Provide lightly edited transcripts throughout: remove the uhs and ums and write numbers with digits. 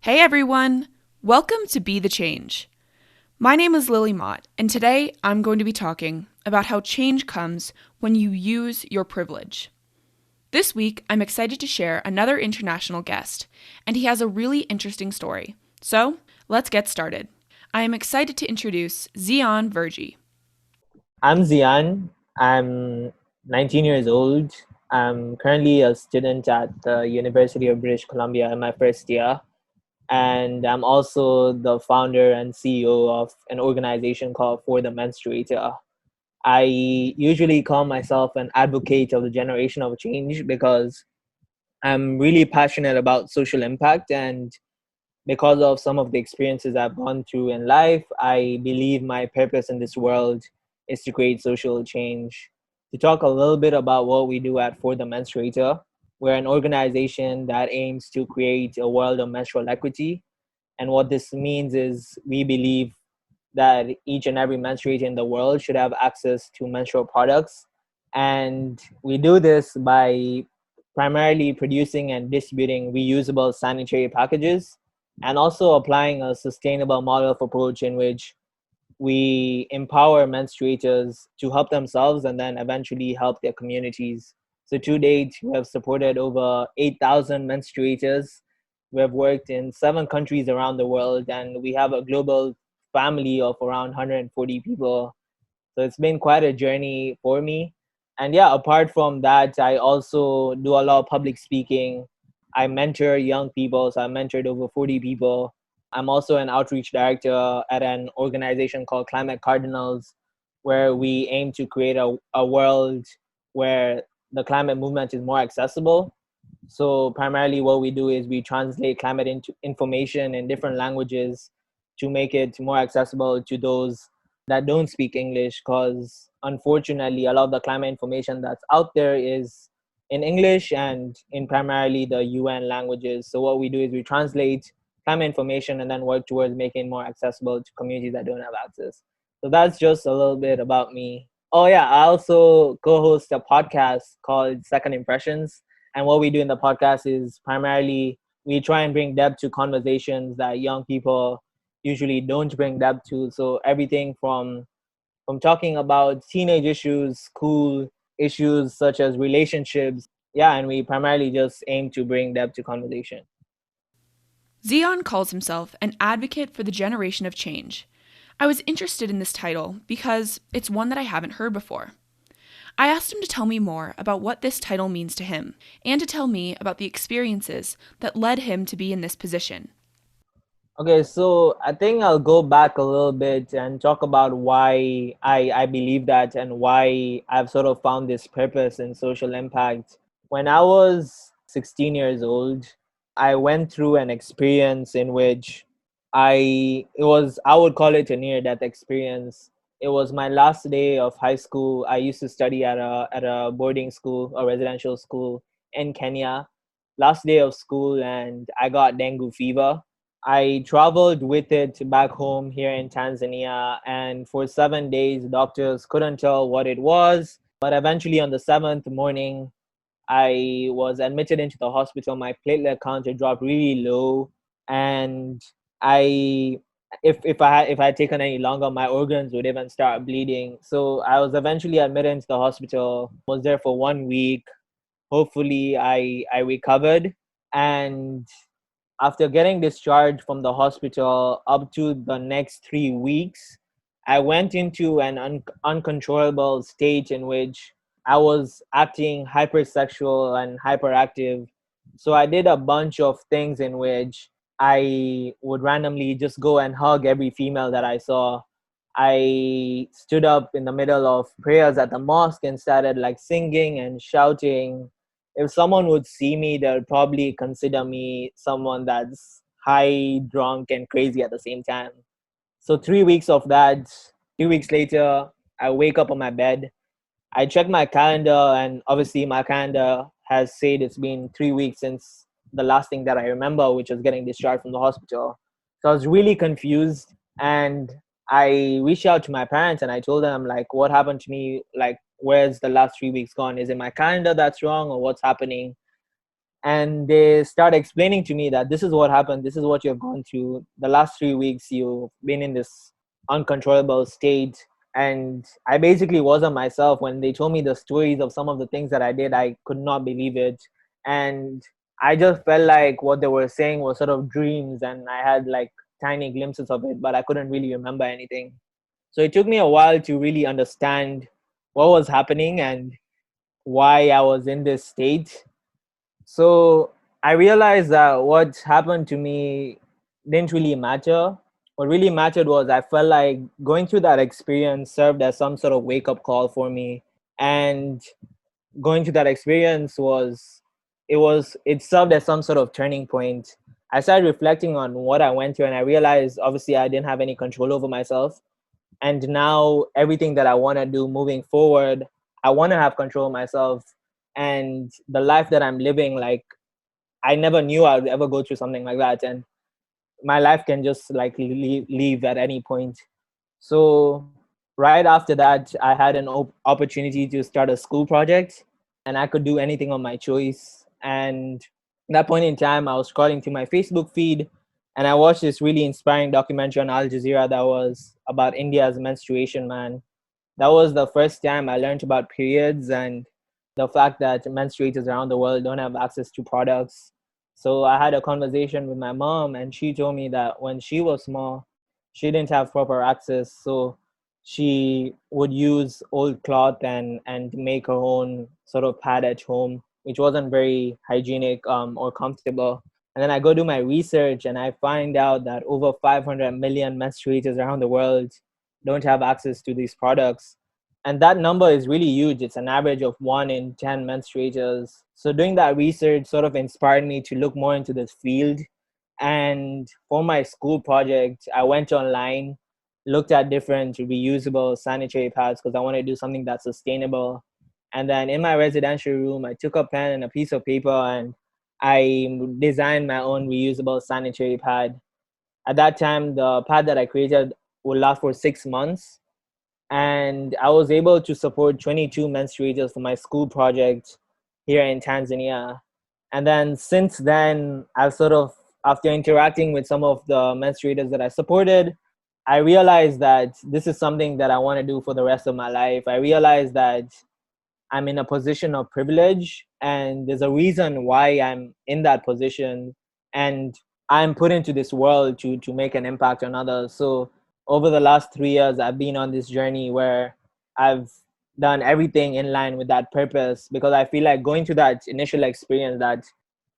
Hey everyone! Welcome to Be the Change. My name is Lily Mott, and today I'm going to be talking about how change comes when you use your privilege. This week, I'm excited to share another international guest, and he has a really interesting story. So, let's get started. I am excited to introduce Ziyaan Virji. I'm Ziyaan. I'm 19 years old. I'm currently a student at the University of British Columbia in my first year. And I'm also the founder and CEO of an organization called For the Menstruator. I usually call myself an advocate of the generation of change because I'm really passionate about social impact, and because of some of the experiences I've gone through in life, I believe my purpose in this world is to create social change. To talk a little bit about what we do at For the Menstruator, we're an organization that aims to create a world of menstrual equity. And what this means is we believe that each and every menstruator in the world should have access to menstrual products. And we do this by primarily producing and distributing reusable sanitary packages and also applying a sustainable model of approach in which we empower menstruators to help themselves and then eventually help their communities. So to date, we have supported over 8,000 menstruators. We have worked in 7 countries around the world, and we have a global family of around 140 people. So it's been quite a journey for me. And yeah, apart from that, I also do a lot of public speaking. I mentor young people, so I mentored over 40 people. I'm also an outreach director at an organization called Climate Cardinals, where we aim to create a world where the climate movement is more accessible. So primarily what we do is we translate climate information in different languages to make it more accessible to those that don't speak English, because unfortunately a lot of the climate information that's out there is in English and in primarily the UN languages. So what we do is we translate climate information and then work towards making it more accessible to communities that don't have access. So that's just a little bit about me. Oh yeah, I also co-host a podcast called Second Impressions. And what we do in the podcast is primarily we try and bring depth to conversations that young people usually don't bring depth to. So everything from talking about teenage issues, school issues such as relationships. Yeah, and we primarily just aim to bring depth to conversation. Ziyaan calls himself an advocate for the generation of change. I was interested in this title because it's one that I haven't heard before. I asked him to tell me more about what this title means to him and to tell me about the experiences that led him to be in this position. Okay, so I think I'll go back a little bit and talk about why I believe that and why I've sort of found this purpose in social impact. When I was 16 years old, I went through an experience in which I would call it a near death experience. It was my last day of high school. I used to study at a boarding school, a residential school in Kenya. Last day of school, and I got dengue fever. I traveled with it back home here in Tanzania, and for 7 days, doctors couldn't tell what it was. But eventually, on the seventh morning, I was admitted into the hospital. My platelet count had dropped really low, and I, if I had taken any longer, my organs would even start bleeding. So I was eventually admitted into the hospital. Was there for 1 week. Hopefully, I recovered, and after getting discharged from the hospital up to the next 3 weeks, I went into an uncontrollable state in which I was acting hypersexual and hyperactive. So I did a bunch of things in which I would randomly just go and hug every female that I saw. I stood up in the middle of prayers at the mosque and started like singing and shouting. If someone would see me, they would probably consider me someone that's high, drunk, and crazy at the same time. So 3 weeks of that, 2 weeks later, I wake up on my bed. I check my calendar, and obviously my calendar has said it's been 3 weeks since the last thing that I remember, which was getting discharged from the hospital. So I was really confused, and I reached out to my parents and I told them like what happened to me, like where's the last 3 weeks gone? Is it my calendar that's wrong or what's happening? And they start explaining to me that this is what happened, this is what you've gone through. The last 3 weeks you've been in this uncontrollable state. And I basically wasn't myself. When they told me the stories of some of the things that I did, I could not believe it. And I just felt like what they were saying was sort of dreams, and I had like tiny glimpses of it, but I couldn't really remember anything. So it took me a while to really understand what was happening and why I was in this state. So I realized that what happened to me didn't really matter. What really mattered was I felt like going through that experience served as some sort of wake up call for me. And going through that experience it served as some sort of turning point. I started reflecting on what I went through and I realized obviously I didn't have any control over myself. And now everything that I want to do moving forward, I want to have control of myself. And the life that I'm living, like, I never knew I would ever go through something like that, and my life can just like leave at any point. So right after that, I had an opportunity to start a school project, and I could do anything on my choice. And at that point in time, I was scrolling through my Facebook feed, and I watched this really inspiring documentary on Al Jazeera that was about India's menstruation, man. That was the first time I learned about periods and the fact that menstruators around the world don't have access to products. So I had a conversation with my mom, and she told me that when she was small, she didn't have proper access. So she would use old cloth and make her own sort of pad at home, which wasn't very hygienic or comfortable. And then I go do my research and I find out that over 500 million menstruators around the world don't have access to these products. And that number is really huge. It's an average of 1 in 10 menstruators. So doing that research sort of inspired me to look more into this field. And for my school project, I went online, looked at different reusable sanitary pads because I wanted to do something that's sustainable. And then in my residential room, I took a pen and a piece of paper and I designed my own reusable sanitary pad. At that time, the pad that I created would last for 6 months, and I was able to support 22 menstruators for my school project here in Tanzania. And then since then, I've sort of, after interacting with some of the menstruators that I supported, I realized that this is something that I want to do for the rest of my life. I realized that I'm in a position of privilege, and there's a reason why I'm in that position, and I'm put into this world to make an impact on others. So over the last 3 years, I've been on this journey where I've done everything in line with that purpose, because I feel like going through that initial experience, that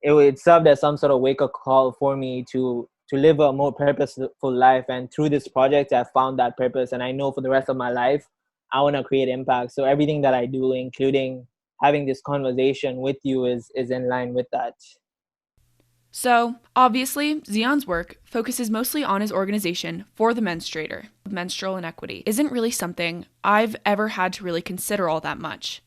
it served as some sort of wake up call for me to live a more purposeful life. And through this project, I found that purpose, and I know for the rest of my life I want to create impact. So everything that I do, including having this conversation with you, is in line with that. So, obviously, Ziyaan's work focuses mostly on his organization For the Menstruator. Menstrual inequity isn't really something I've ever had to really consider all that much,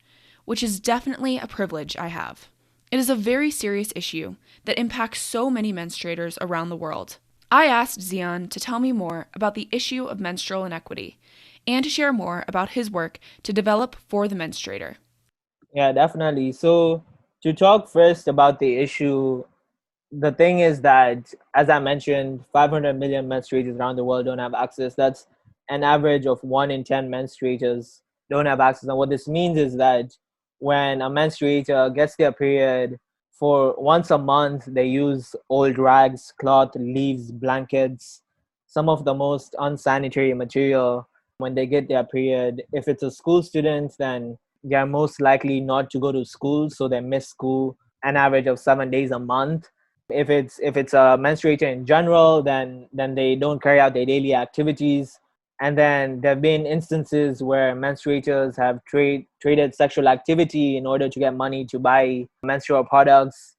which is definitely a privilege I have. It is a very serious issue that impacts so many menstruators around the world. I asked Ziyaan to tell me more about the issue of menstrual inequity and to share more about his work to develop For the Menstruator. Yeah, definitely. So to talk first about the issue, the thing is that, as I mentioned, 500 million menstruators around the world don't have access. That's an average of 1 in 10 menstruators don't have access. And what this means is that when a menstruator gets their period, for once a month, they use old rags, cloth, leaves, blankets, some of the most unsanitary material when they get their period. If it's a school student, then they are most likely not to go to school, so they miss school an average of 7 days a month. If it's a menstruator in general, then they don't carry out their daily activities. And then there have been instances where menstruators have traded sexual activity in order to get money to buy menstrual products.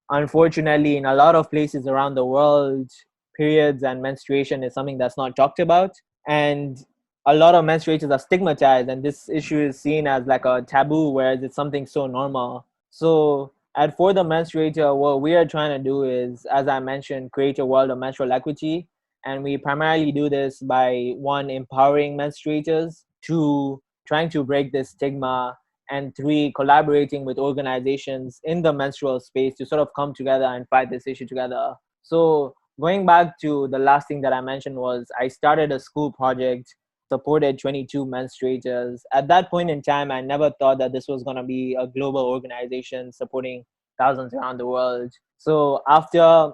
Unfortunately, in a lot of places around the world, periods and menstruation is something that's not talked about, and a lot of menstruators are stigmatized, and this issue is seen as like a taboo, whereas it's something so normal. So at For the Menstruator, what we are trying to do is, as I mentioned, create a world of menstrual equity. And we primarily do this by one, empowering menstruators, two, trying to break this stigma, and three, collaborating with organizations in the menstrual space to sort of come together and fight this issue together. So going back to the last thing that I mentioned was I started a school project, supported 22 menstruators. At that point in time, I never thought that this was going to be a global organization supporting thousands around the world. So after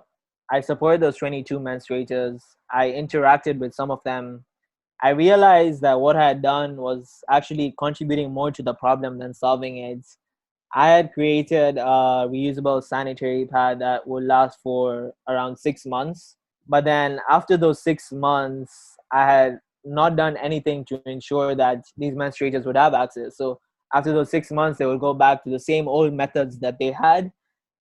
I supported those 22 menstruators, I interacted with some of them. I realized that what I had done was actually contributing more to the problem than solving it. I had created a reusable sanitary pad that would last for around 6 months. But then after those 6 months, I had not done anything to ensure that these menstruators would have access. So after those 6 months, they would go back to the same old methods that they had.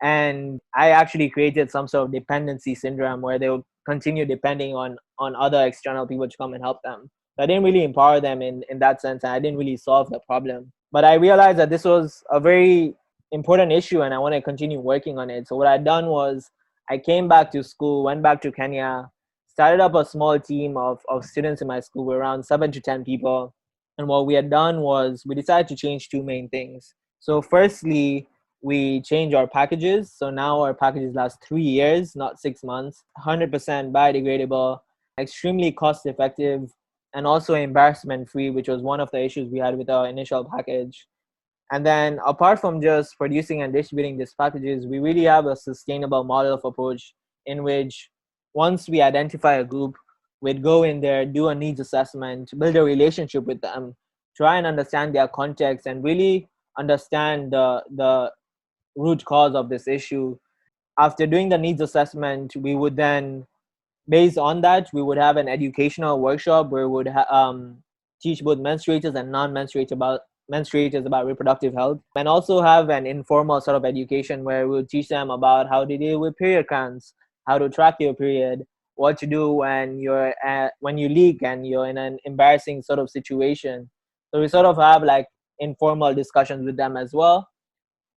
And I actually created some sort of dependency syndrome where they would continue depending on other external people to come and help them. So I didn't really empower them in that sense, and I didn't really solve the problem. But I realized that this was a very important issue and I want to continue working on it. So what I done was I came back to school, went back to Kenya, started up a small team of students in my school. We're around 7 to 10 people. And what we had done was we decided to change two main things. So firstly, we changed our packages. So now our packages last 3 years, not 6 months, 100% biodegradable, extremely cost effective, and also embarrassment free, which was one of the issues we had with our initial package. And then apart from just producing and distributing these packages, we really have a sustainable model of approach in which once we identify a group, we'd go in there, do a needs assessment, build a relationship with them, try and understand their context and really understand the root cause of this issue. After doing the needs assessment, we would then, based on that, we would have an educational workshop where we would teach both menstruators and menstruators about reproductive health, and also have an informal sort of education where we would teach them about how to deal with period cramps, how to track your period, what to do when you leak and you're in an embarrassing sort of situation. So we sort of have like informal discussions with them as well.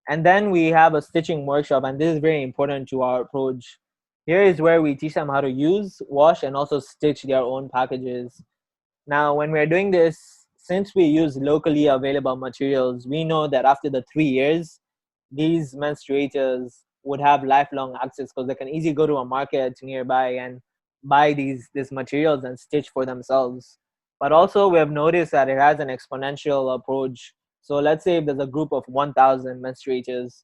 And then we have a stitching workshop, and this is very important to our approach. Here is where we teach them how to use, wash, and also stitch their own packages. Now, when we're doing this, since we use locally available materials, we know that after the 3 years, these menstruators would have lifelong access because they can easily go to a market nearby and buy these materials and stitch for themselves. But also, we have noticed that it has an exponential approach. So let's say if there's a group of 1,000 menstruators,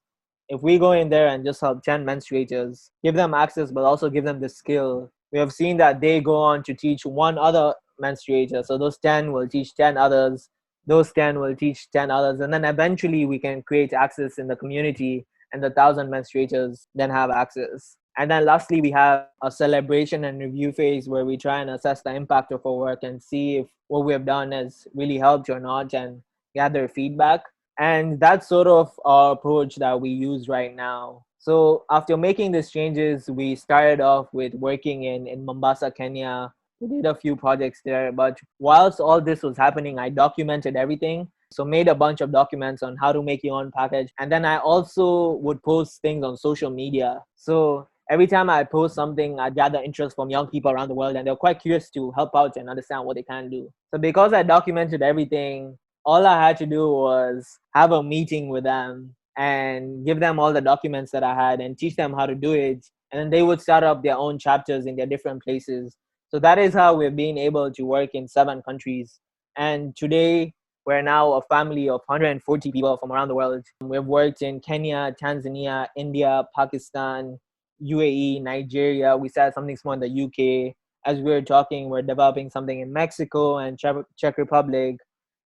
if we go in there and just help 10 menstruators, give them access, but also give them the skill, we have seen that they go on to teach one other menstruator. So those 10 will teach 10 others, those 10 will teach 10 others. And then eventually we can create access in the community and the 1,000 menstruators then have access. And then lastly, we have a celebration and review phase where we try and assess the impact of our work and see if what we have done has really helped or not and gather feedback. And that's sort of our approach that we use right now. So after making these changes, we started off with working in Mombasa, Kenya. We did a few projects there, but whilst all this was happening, I documented everything. So made a bunch of documents on how to make your own package. And then I also would post things on social media. So every time I post something, I gather interest from young people around the world, and they're quite curious to help out and understand what they can do. So because I documented everything, all I had to do was have a meeting with them and give them all the documents that I had and teach them how to do it. And then they would start up their own chapters in their different places. So that is how we've been able to work in 7 countries. And today, we're now a family of 140 people from around the world. We've worked in Kenya, Tanzania, India, Pakistan, UAE, Nigeria. We started something small in the UK. As we were talking, we're developing something in Mexico and Czech Republic.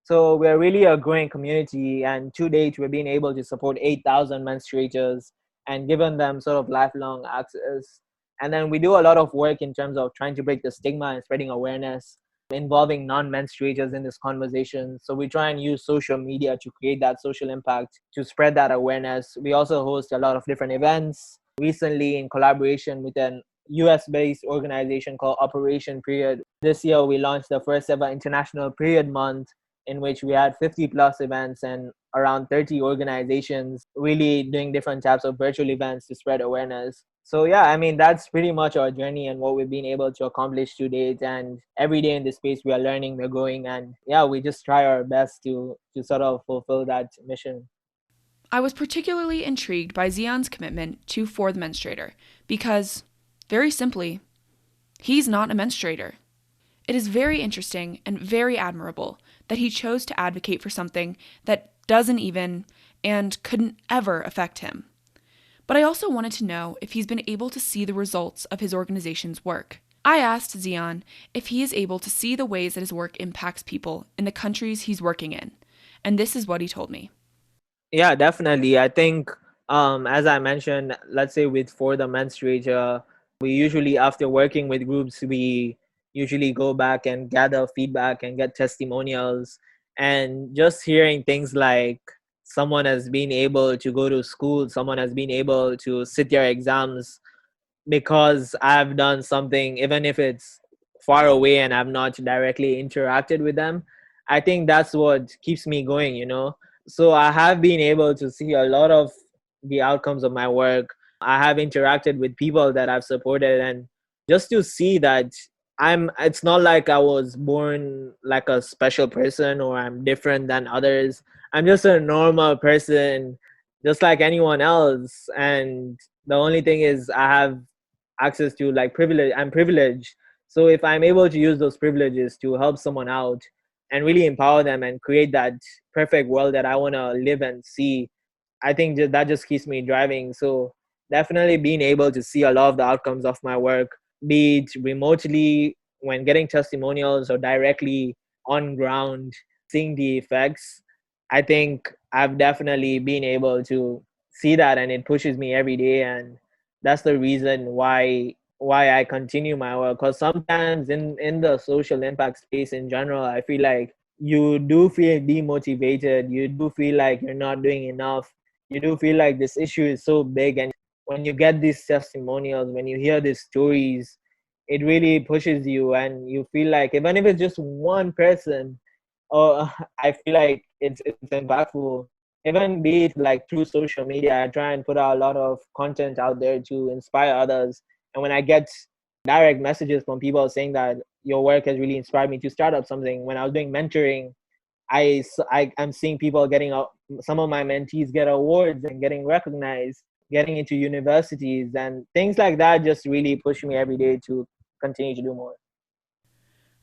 So we're really a growing community, and to date, we've been able to support 8,000 menstruators and given them sort of lifelong access. And then we do a lot of work in terms of trying to break the stigma and spreading awareness, involving non-menstruators in this conversation. So we try and use social media to create that social impact, to spread that awareness. We also host a lot of different events. Recently, in collaboration with an US-based organization called Operation Period, this year we launched the first ever International Period Month, in which we had 50 plus events and around 30 organizations really doing different types of virtual events to spread awareness. So yeah, I mean that's pretty much our journey and what we've been able to accomplish to date. And every day in this space, we are learning, we're growing, and yeah, we just try our best to sort of fulfill that mission. I was particularly intrigued by Ziyaan's commitment to For the Menstruator because, very simply, he's not a menstruator. It is very interesting and very admirable that he chose to advocate for something that doesn't even and couldn't ever affect him. But I also wanted to know if he's been able to see the results of his organization's work. I asked Ziyaan if he is able to see the ways that his work impacts people in the countries he's working in, and this is what he told me. Yeah, definitely. I think, as I mentioned, let's say with For the Menstruator, we usually, after working with groups, we usually go back and gather feedback and get testimonials. And just hearing things like someone has been able to go to school, someone has been able to sit their exams because I've done something, even if it's far away and I've not directly interacted with them. I think that's what keeps me going, you know. So I have been able to see a lot of the outcomes of my work. I have interacted with people that I've supported, and just to see that it's not like I was born like a special person or I'm different than others. I'm just a normal person, just like anyone else. And the only thing is I have access to like privilege. I'm privileged, so if I'm able to use those privileges to help someone out and really empower them and create that perfect world that I want to live and see, I think that just keeps me driving. So definitely being able to see a lot of the outcomes of my work, be it remotely when getting testimonials or directly on ground seeing the effects, I think I've definitely been able to see that, and it pushes me every day. And that's the reason why I continue my work. Because sometimes in the social impact space in general, I feel like you do feel demotivated, you do feel like you're not doing enough, you do feel like this issue is so big. And when you get these testimonials, when you hear these stories, it really pushes you, and you feel like even if it's just one person, oh, I feel like it's impactful. Even be it like through social media, I try and put out a lot of content out there to inspire others. And when I get direct messages from people saying that your work has really inspired me to start up something, when I was doing mentoring, I'm seeing people getting some of my mentees get awards and getting recognized, getting into universities, and things like that just really push me every day to continue to do more.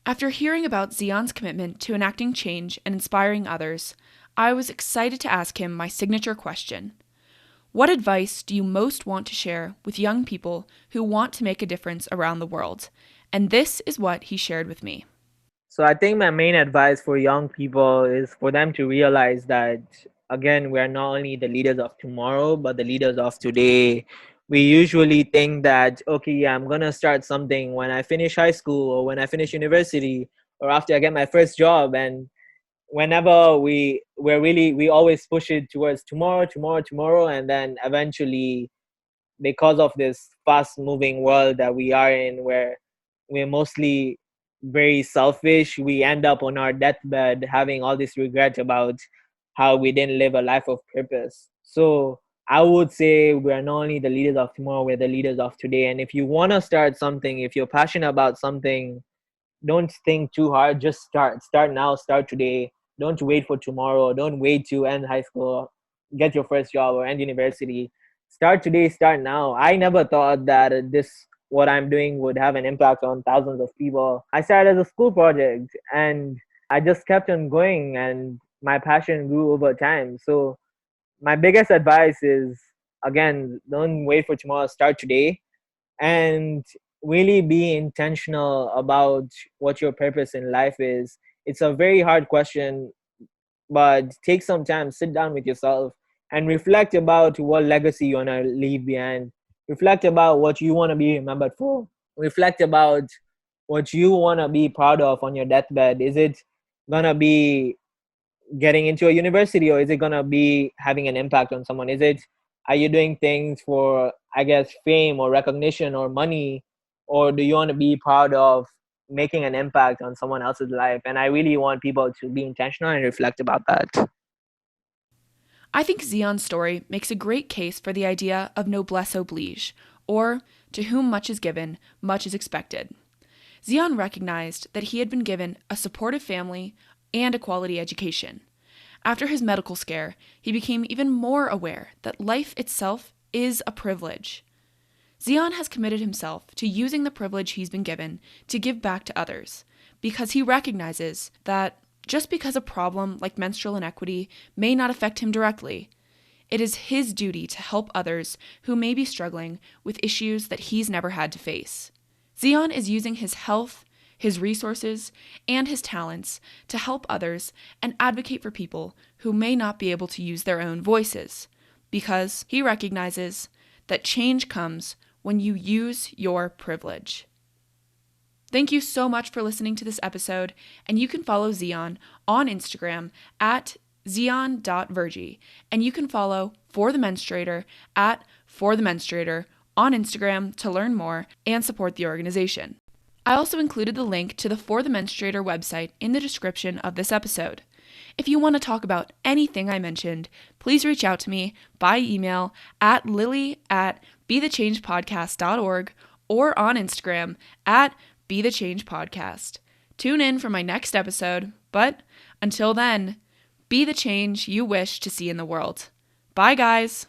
After hearing about Ziyaan's commitment to enacting change and inspiring others, I was excited to ask him my signature question. What advice do you most want to share with young people who want to make a difference around the world? And this is what he shared with me. So I think my main advice for young people is for them to realize that, again, we are not only the leaders of tomorrow, but the leaders of today. We usually think that, okay, yeah, I'm gonna start something when I finish high school or when I finish university or after I get my first job. And whenever we always push it towards tomorrow, tomorrow, tomorrow, and then eventually, because of this fast moving world that we are in, where we're mostly very selfish, we end up on our deathbed having all this regret about how we didn't live a life of purpose. So I would say we're not only the leaders of tomorrow, we're the leaders of today. And if you want to start something, if you're passionate about something, don't think too hard, just start now, start today. Don't wait for tomorrow, don't wait to end high school, get your first job or end university. Start today, start now. I never thought that this what I'm doing would have an impact on thousands of people. I started as a school project, and I just kept on going, and my passion grew over time. So my biggest advice is, again, don't wait for tomorrow, start today, and really be intentional about what your purpose in life is. It's a very hard question, but take some time, sit down with yourself and reflect about what legacy you want to leave behind. Reflect about what you want to be remembered for. Reflect about what you want to be proud of on your deathbed. Is it going to be getting into a university, or is it going to be having an impact on someone? Is it, are you doing things for, I guess, fame or recognition or money, or do you want to be proud of making an impact on someone else's life? And I really want people to be intentional and reflect about that. I think Ziyaan's story makes a great case for the idea of noblesse oblige, or to whom much is given, much is expected. Ziyaan recognized that he had been given a supportive family and a quality education. After his medical scare, he became even more aware that life itself is a privilege. Ziyaan has committed himself to using the privilege he's been given to give back to others, because he recognizes that just because a problem like menstrual inequity may not affect him directly, it is his duty to help others who may be struggling with issues that he's never had to face. Ziyaan is using his health, his resources, and his talents to help others and advocate for people who may not be able to use their own voices, because he recognizes that change comes when you use your privilege. Thank you so much for listening to this episode, and you can follow Ziyaan on Instagram at Ziyaan.Virji, and you can follow For the Menstruator at For the Menstruator on Instagram to learn more and support the organization. I also included the link to the For the Menstruator website in the description of this episode. If you want to talk about anything I mentioned, please reach out to me by email at lily@bethechangepodcast.org or on Instagram at bethechangepodcast. Tune in for my next episode, but until then, be the change you wish to see in the world. Bye, guys!